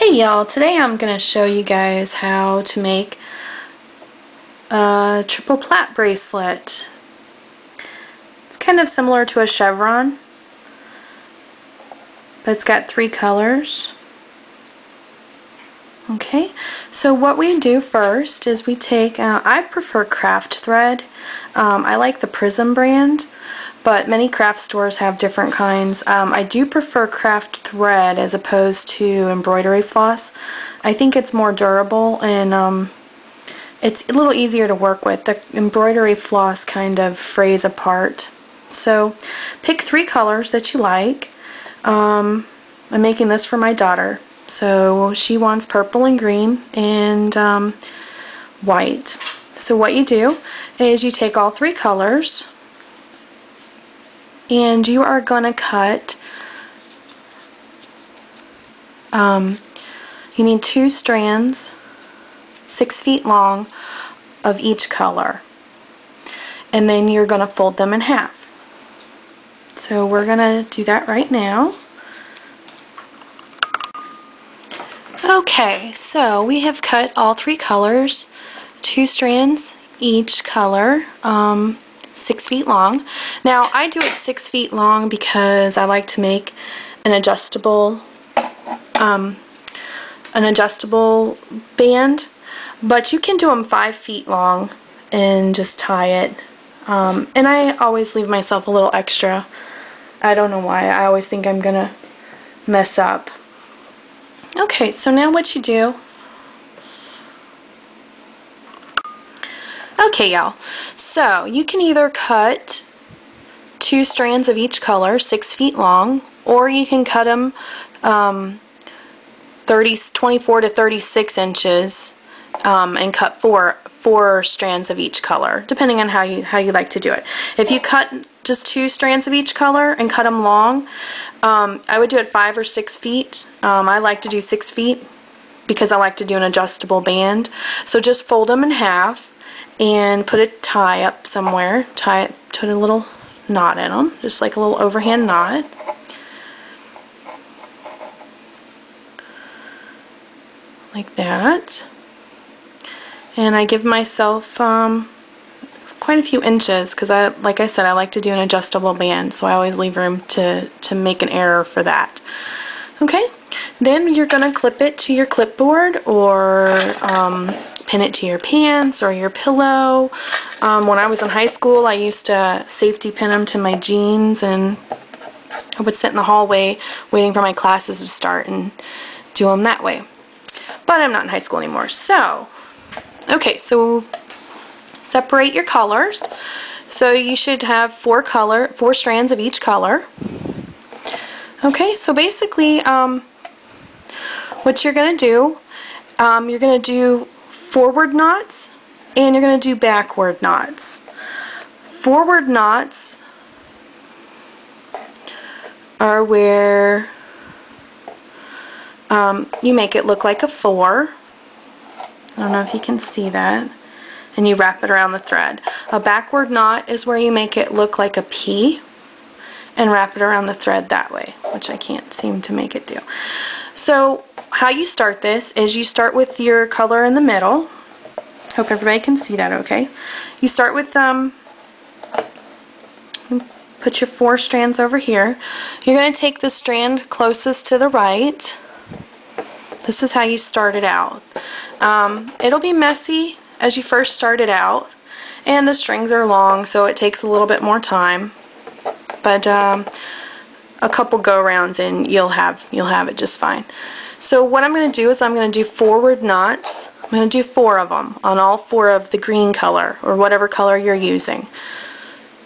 Hey y'all, today I'm going to show you guys how to make a triple plait bracelet. It's kind of similar to a chevron, but it's got 3 colors. Okay, so what we do first is we take, I prefer craft thread. I like the Prism brand, but many craft stores have different kinds. I do prefer craft thread as opposed to embroidery floss. I think it's more durable and it's a little easier to work with. The embroidery floss kind of frays apart. So pick 3 colors that you like. I'm making this for my daughter. So she wants purple and green and white. So what you do is you take all 3 colors and you are going to cut, you need 2 strands 6 feet long of each color, and then you're going to fold them in half. So we're going to do that right now. Okay, so we have cut all 3 colors, 2 strands each color, 6 feet long. Now I do it 6 feet long because I like to make an adjustable band, but you can do them 5 feet long and just tie it. And I always leave myself a little extra. I don't know why. I always think I'm gonna mess up. Okay, so now what you do, okay y'all, so you can either cut 2 strands of each color 6 feet long, or you can cut them 24 to 36 inches and cut four strands of each color, depending on how you like to do it. If you cut just 2 strands of each color and cut them long, I would do it 5 or 6 feet. I like to do 6 feet because I like to do an adjustable band. So just fold them in half and put a tie up somewhere. Put a little knot in them, just like a little overhand knot. Like that. And I give myself quite a few inches because, like I said, I like to do an adjustable band, so I always leave room to make an error for that. Okay, then you're going to clip it to your clipboard or pin it to your pants or your pillow. When I was in high school, I used to safety pin them to my jeans, and I would sit in the hallway waiting for my classes to start and do them that way. But I'm not in high school anymore, so okay, so separate your colors. So you should have 4 strands of each color. Okay, so basically what you're going to do, you're going to do forward knots and you're going to do backward knots. Forward knots are where you make it look like a 4. I don't know if you can see that. And you wrap it around the thread. A backward knot is where you make it look like a P and wrap it around the thread that way, which I can't seem to make it do. So how you start this is you start with your color in the middle. Hope everybody can see that okay. You start with put your 4 strands over here. You're going to take the strand closest to the right. This is how you start it out. It'll be messy as you first start it out, and the strings are long, so it takes a little bit more time, but a couple go-rounds and you'll have it just fine. So what I'm going to do is I'm going to do forward knots. I'm going to do 4 of them on all 4 of the green color or whatever color you're using.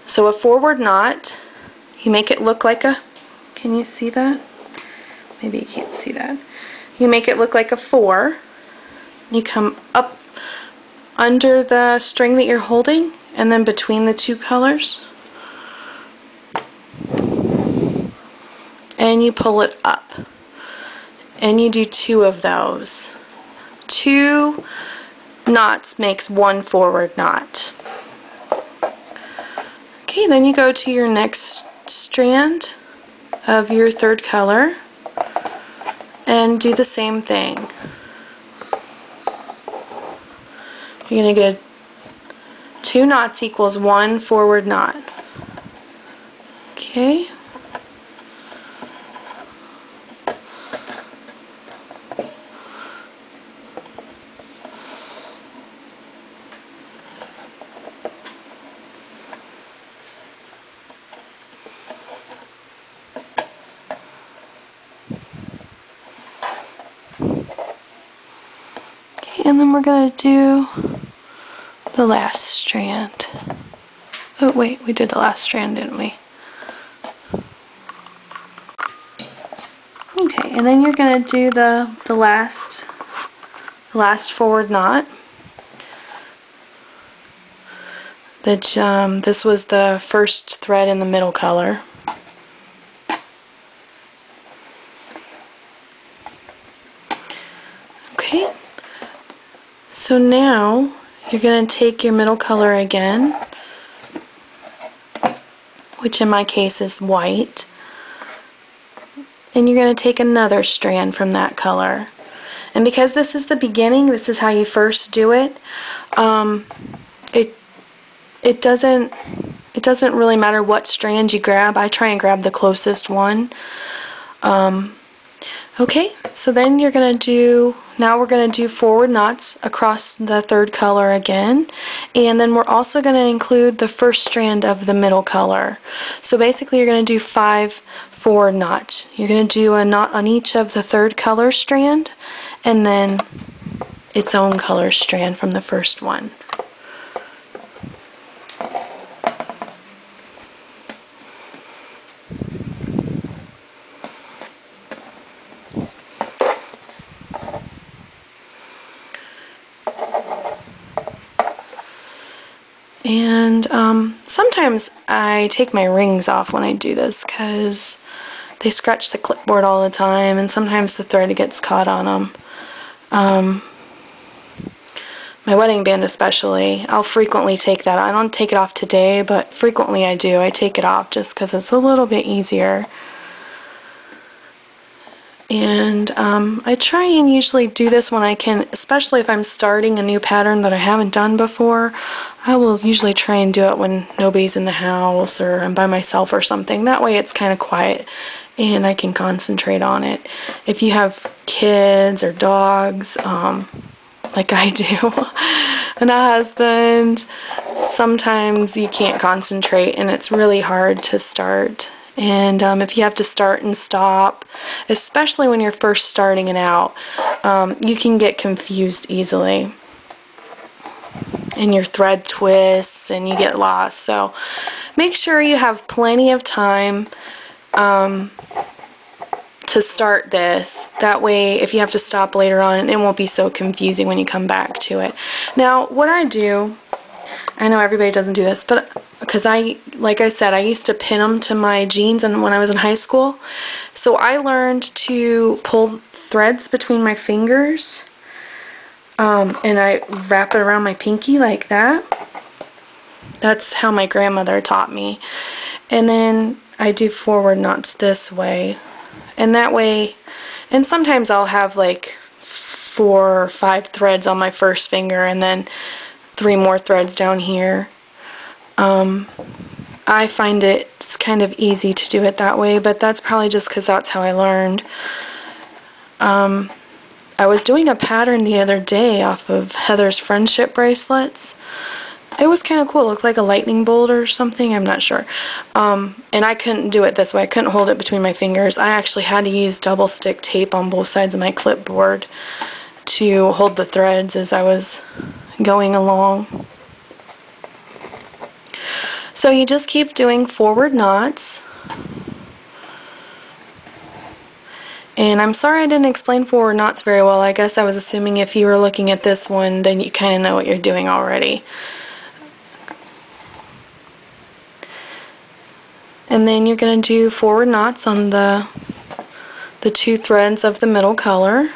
So a forward knot, you make it look like a, can you see that? Maybe you can't see that. You make it look like a 4. You come up under the string that you're holding and then between the 2 colors, and you pull it up and you do 2 of those. 2 knots makes 1 forward knot. Okay, then you go to your next strand of your 3rd color and do the same thing. You're going to get 2 knots equals 1 forward knot. Okay. And then we're going to do the last strand. Oh wait, we did the last strand, didn't we? Okay, and then you're going to do the last forward knot. This was the first thread in the middle color. Okay, so now you're going to take your middle color again, which in my case is white, and you're going to take another strand from that color. And because this is the beginning, this is how you first do it, it doesn't really matter what strand you grab. I try and grab the closest one. Okay, so then you're going to do, now we're going to do forward knots across the third color again, and then we're also going to include the first strand of the middle color. So basically you're going to do 5 forward knots. You're going to do a knot on each of the third color strand, and then its own color strand from the first one. And sometimes I take my rings off when I do this because they scratch the clipboard all the time, and sometimes the thread gets caught on them. My wedding band especially, I'll frequently take that. I don't take it off today, but frequently I do. I take it off just because it's a little bit easier. And I try and usually do this when I can, especially if I'm starting a new pattern that I haven't done before. I will usually try and do it when nobody's in the house or I'm by myself or something. That way it's kind of quiet and I can concentrate on it. If you have kids or dogs, like I do, and a husband, sometimes you can't concentrate and it's really hard to start. And if you have to start and stop, especially when you're first starting it out, you can get confused easily. And your thread twists and you get lost. So make sure you have plenty of time to start this. That way, if you have to stop later on, it won't be so confusing when you come back to it. Now, what I do, I know everybody doesn't do this, but because like I said, I used to pin them to my jeans and when I was in high school. So I learned to pull threads between my fingers, and I wrap it around my pinky like that. That's how my grandmother taught me. And then I do forward knots this way. And that way, and sometimes I'll have like 4 or 5 threads on my first finger and then 3 more threads down here. I find it's kind of easy to do it that way, but that's probably just because that's how I learned. I was doing a pattern the other day off of Heather's friendship bracelets. It was kind of cool. It looked like a lightning bolt or something. I'm not sure. And I couldn't do it this way. I couldn't hold it between my fingers. I actually had to use double stick tape on both sides of my clipboard to hold the threads as I was going along. So you just keep doing forward knots. And I'm sorry I didn't explain forward knots very well. I guess I was assuming if you were looking at this one, then you kind of know what you're doing already. And then you're going to do forward knots on the 2 threads of the middle color.